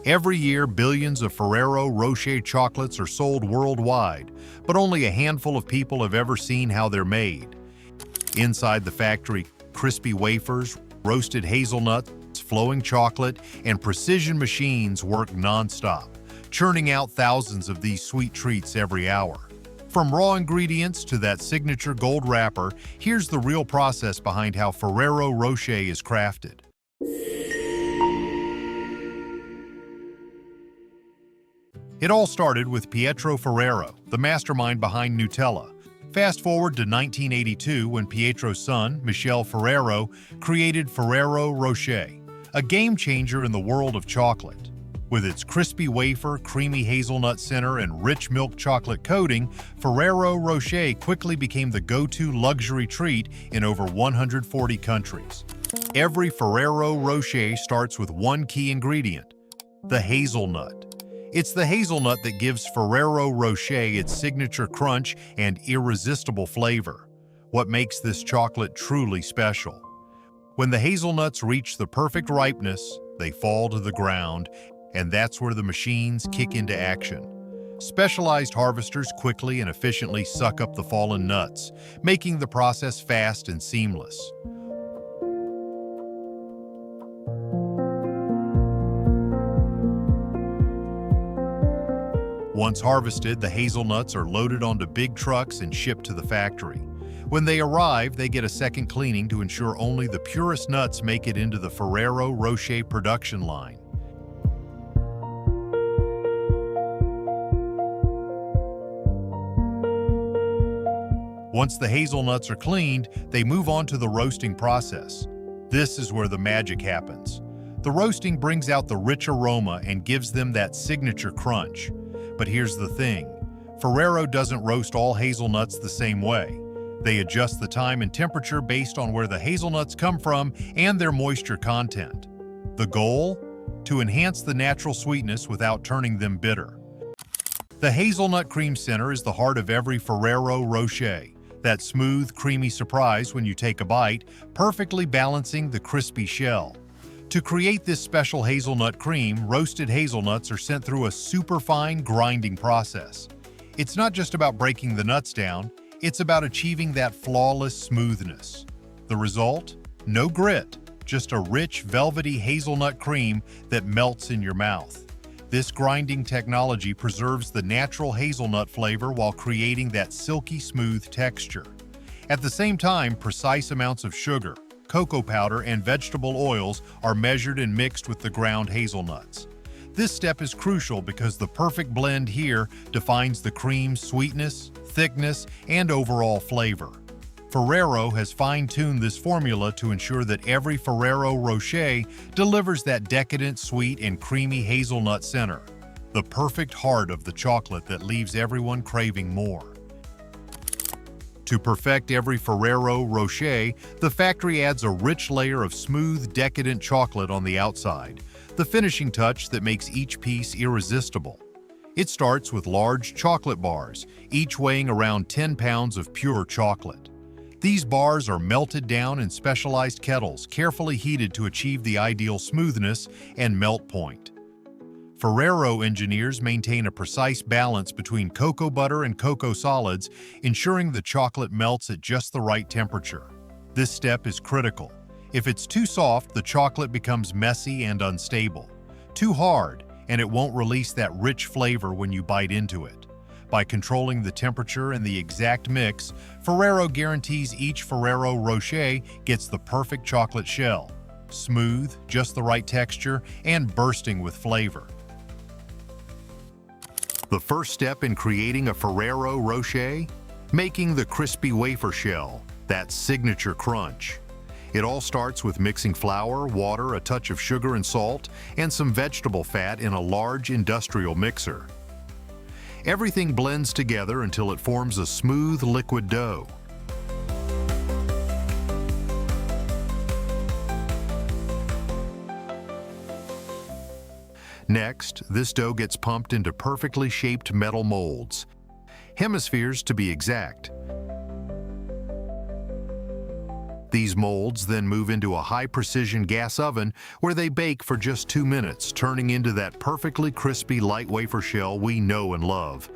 Every year, billions of Ferrero Rocher chocolates are sold worldwide, but only a handful of people have ever seen how they're made. Inside the factory, crispy wafers, roasted hazelnuts, flowing chocolate, and precision machines work non-stop, churning out thousands of these sweet treats every hour. From raw ingredients to that signature gold wrapper, here's the real process behind how Ferrero Rocher is crafted. It all started with Pietro Ferrero, the mastermind behind Nutella. Fast forward to 1982 when Pietro's son, Michel Ferrero, created Ferrero Rocher, a game-changer in the world of chocolate. With its crispy wafer, creamy hazelnut center, and rich milk chocolate coating, Ferrero Rocher quickly became the go-to luxury treat in over 140 countries. Every Ferrero Rocher starts with one key ingredient: the hazelnut. It's the hazelnut that gives Ferrero Rocher its signature crunch and irresistible flavor, what makes this chocolate truly special. When the hazelnuts reach the perfect ripeness, they fall to the ground, and that's where the machines kick into action. Specialized harvesters quickly and efficiently suck up the fallen nuts, making the process fast and seamless. Once harvested, the hazelnuts are loaded onto big trucks and shipped to the factory. When they arrive, they get a second cleaning to ensure only the purest nuts make it into the Ferrero Rocher production line. Once the hazelnuts are cleaned, they move on to the roasting process. This is where the magic happens. The roasting brings out the rich aroma and gives them that signature crunch. But here's the thing, Ferrero doesn't roast all hazelnuts the same way. They adjust the time and temperature based on where the hazelnuts come from and their moisture content. The goal? To enhance the natural sweetness without turning them bitter. The hazelnut cream center is the heart of every Ferrero Rocher, that smooth, creamy surprise when you take a bite, perfectly balancing the crispy shell. To create this special hazelnut cream, roasted hazelnuts are sent through a superfine grinding process. It's not just about breaking the nuts down, it's about achieving that flawless smoothness. The result? No grit, just a rich, velvety hazelnut cream that melts in your mouth. This grinding technology preserves the natural hazelnut flavor while creating that silky smooth texture. At the same time, precise amounts of sugar, cocoa powder, and vegetable oils are measured and mixed with the ground hazelnuts. This step is crucial because the perfect blend here defines the cream's sweetness, thickness, and overall flavor. Ferrero has fine-tuned this formula to ensure that every Ferrero Rocher delivers that decadent, sweet, and creamy hazelnut center, the perfect heart of the chocolate that leaves everyone craving more. To perfect every Ferrero Rocher, the factory adds a rich layer of smooth, decadent chocolate on the outside, the finishing touch that makes each piece irresistible. It starts with large chocolate bars, each weighing around 10 pounds of pure chocolate. These bars are melted down in specialized kettles, carefully heated to achieve the ideal smoothness and melt point. Ferrero engineers maintain a precise balance between cocoa butter and cocoa solids, ensuring the chocolate melts at just the right temperature. This step is critical. If it's too soft, the chocolate becomes messy and unstable. Too hard, and it won't release that rich flavor when you bite into it. By controlling the temperature and the exact mix, Ferrero guarantees each Ferrero Rocher gets the perfect chocolate shell, smooth, just the right texture, and bursting with flavor. The first step in creating a Ferrero Rocher? Making the crispy wafer shell, that signature crunch. It all starts with mixing flour, water, a touch of sugar and salt, and some vegetable fat in a large industrial mixer. Everything blends together until it forms a smooth liquid dough. Next, this dough gets pumped into perfectly shaped metal molds, hemispheres to be exact. These molds then move into a high-precision gas oven where they bake for just 2 minutes, turning into that perfectly crispy light wafer shell we know and love.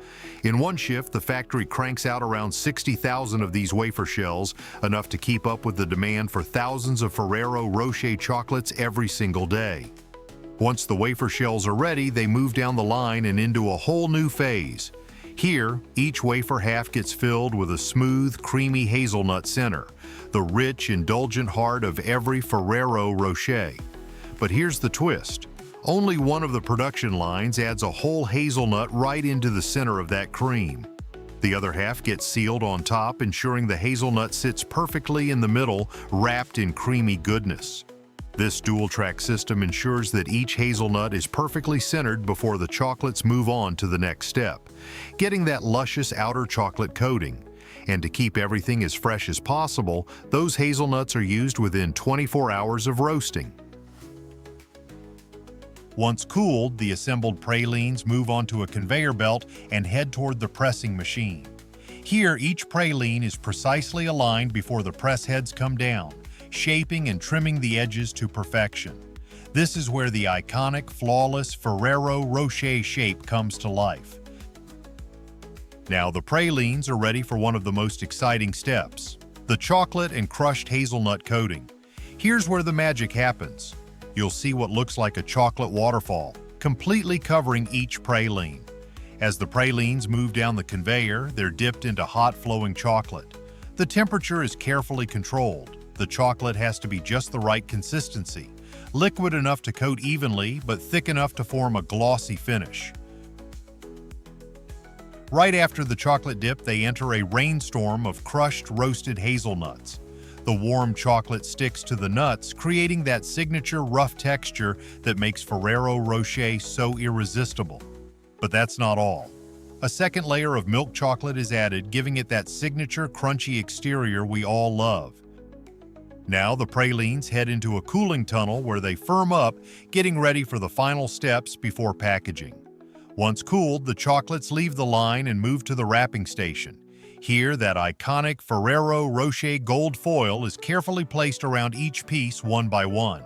In one shift, the factory cranks out around 60,000 of these wafer shells, enough to keep up with the demand for thousands of Ferrero Rocher chocolates every single day. Once the wafer shells are ready, they move down the line and into a whole new phase. Here, each wafer half gets filled with a smooth, creamy hazelnut center, the rich, indulgent heart of every Ferrero Rocher. But here's the twist. Only one of the production lines adds a whole hazelnut right into the center of that cream. The other half gets sealed on top, ensuring the hazelnut sits perfectly in the middle, wrapped in creamy goodness. This dual-track system ensures that each hazelnut is perfectly centered before the chocolates move on to the next step, getting that luscious outer chocolate coating. And to keep everything as fresh as possible, those hazelnuts are used within 24 hours of roasting. Once cooled, the assembled pralines move onto a conveyor belt and head toward the pressing machine. Here, each praline is precisely aligned before the press heads come down, shaping and trimming the edges to perfection. This is where the iconic, flawless Ferrero Rocher shape comes to life. Now the pralines are ready for one of the most exciting steps, the chocolate and crushed hazelnut coating. Here's where the magic happens. You'll see what looks like a chocolate waterfall, completely covering each praline. As the pralines move down the conveyor, they're dipped into hot flowing chocolate. The temperature is carefully controlled. The chocolate has to be just the right consistency, liquid enough to coat evenly, but thick enough to form a glossy finish. Right after the chocolate dip, they enter a rainstorm of crushed roasted hazelnuts. The warm chocolate sticks to the nuts, creating that signature rough texture that makes Ferrero Rocher so irresistible. But that's not all. A second layer of milk chocolate is added, giving it that signature crunchy exterior we all love. Now the pralines head into a cooling tunnel where they firm up, getting ready for the final steps before packaging. Once cooled, the chocolates leave the line and move to the wrapping station. Here, that iconic Ferrero Rocher gold foil is carefully placed around each piece one by one.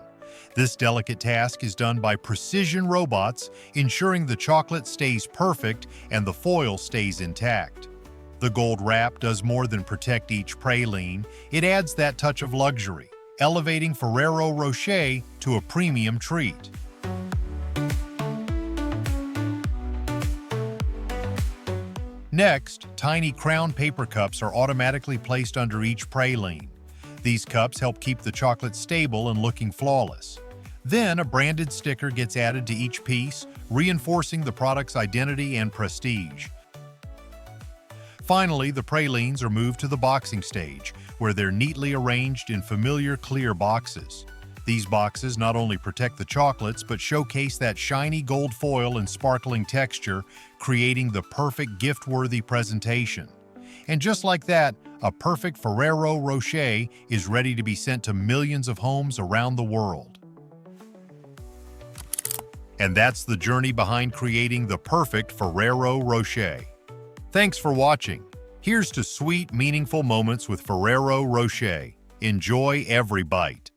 This delicate task is done by precision robots, ensuring the chocolate stays perfect and the foil stays intact. The gold wrap does more than protect each praline, it adds that touch of luxury, elevating Ferrero Rocher to a premium treat. Next, tiny crown paper cups are automatically placed under each praline. These cups help keep the chocolate stable and looking flawless. Then, a branded sticker gets added to each piece, reinforcing the product's identity and prestige. Finally, the pralines are moved to the boxing stage, where they're neatly arranged in familiar clear boxes. These boxes not only protect the chocolates, but showcase that shiny gold foil and sparkling texture, creating the perfect gift-worthy presentation. And just like that, a perfect Ferrero Rocher is ready to be sent to millions of homes around the world. And that's the journey behind creating the perfect Ferrero Rocher. Thanks for watching. Here's to sweet, meaningful moments with Ferrero Rocher. Enjoy every bite.